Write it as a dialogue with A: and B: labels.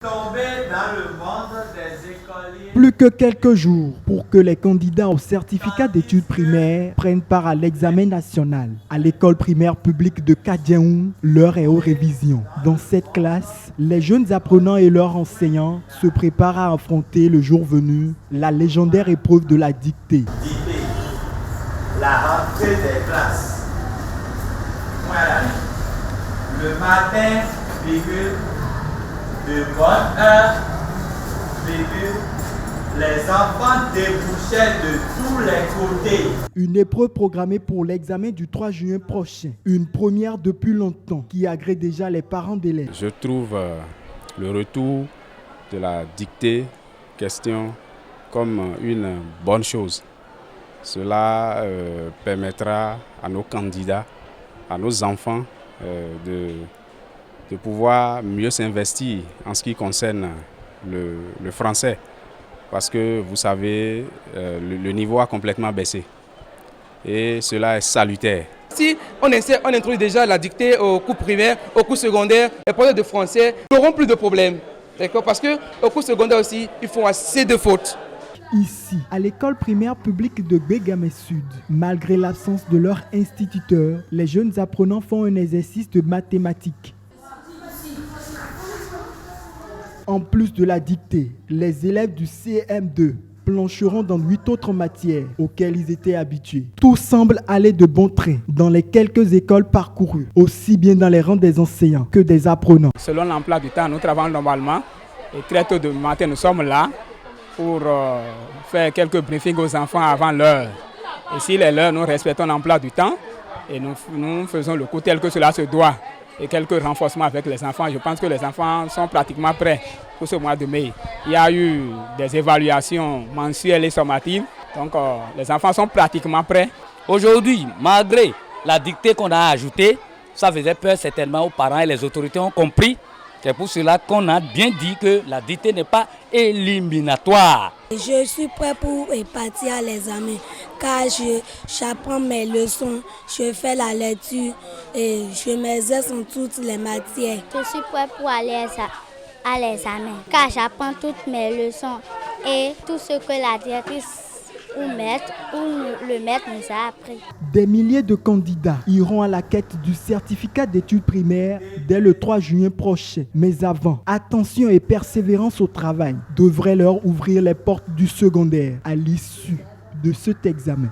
A: tomber dans le monde des écoliers.
B: Plus que quelques jours pour que les candidats au certificat d'études primaires prennent part à l'examen national. À l'école primaire publique de Kadiaou, l'heure est aux révisions. Dans cette classe, les jeunes apprenants et leurs enseignants se préparent à affronter le jour venu la légendaire épreuve de la dictée.
A: Dictée, la rentrée des classes. Voilà. Le matin, virgule, de bonne heure, virgule, les enfants débouchaient de tous les côtés.
B: Une épreuve programmée pour l'examen du 3 juin prochain. Une première depuis longtemps qui agrée déjà les parents d'élèves.
C: Je trouve le retour de la dictée question comme une bonne chose. Cela permettra à nos candidats, à nos enfants de pouvoir mieux s'investir en ce qui concerne le français. Parce que vous savez, le niveau a complètement baissé. Et cela est salutaire.
D: Si on introduit déjà la dictée au cours primaire, au cours secondaire, les professeurs de français n'auront plus de problèmes. D'accord? Parce qu'au cours secondaire aussi, ils font assez de fautes.
B: Ici, à l'école primaire publique de Bégamé Sud, malgré l'absence de leur instituteur, les jeunes apprenants font un exercice de mathématiques. En plus de la dictée, les élèves du CM2 plancheront dans 8 autres matières auxquelles ils étaient habitués. Tout semble aller de bon train dans les quelques écoles parcourues, aussi bien dans les rangs des enseignants que des apprenants.
E: Selon l'emploi du temps, nous travaillons normalement et très tôt de matin, nous sommes là pour faire quelques briefings aux enfants avant l'heure. Et s'il est l'heure, nous respectons l'emploi du temps et nous faisons le cours tel que cela se doit. Et quelques renforcements avec les enfants. Je pense que les enfants sont pratiquement prêts pour ce mois de mai. Il y a eu des évaluations mensuelles et sommatives. Donc les enfants sont pratiquement prêts.
F: Aujourd'hui, malgré la dictée qu'on a ajoutée, ça faisait peur certainement aux parents et les autorités ont compris. C'est pour cela qu'on a bien dit que la dictée n'est pas éliminatoire.
G: Je suis prêt pour partir à l'examen car j'apprends mes leçons, je fais la lecture et je m'exerce en toutes les matières.
H: Je suis prêt pour aller à l'examen car j'apprends toutes mes leçons et tout ce que la directrice ou le maître nous a appris.
B: Des milliers de candidats iront à la quête du certificat d'études primaires dès le 3 juin prochain. Mais avant, attention et persévérance au travail devraient leur ouvrir les portes du secondaire à l'issue de cet examen.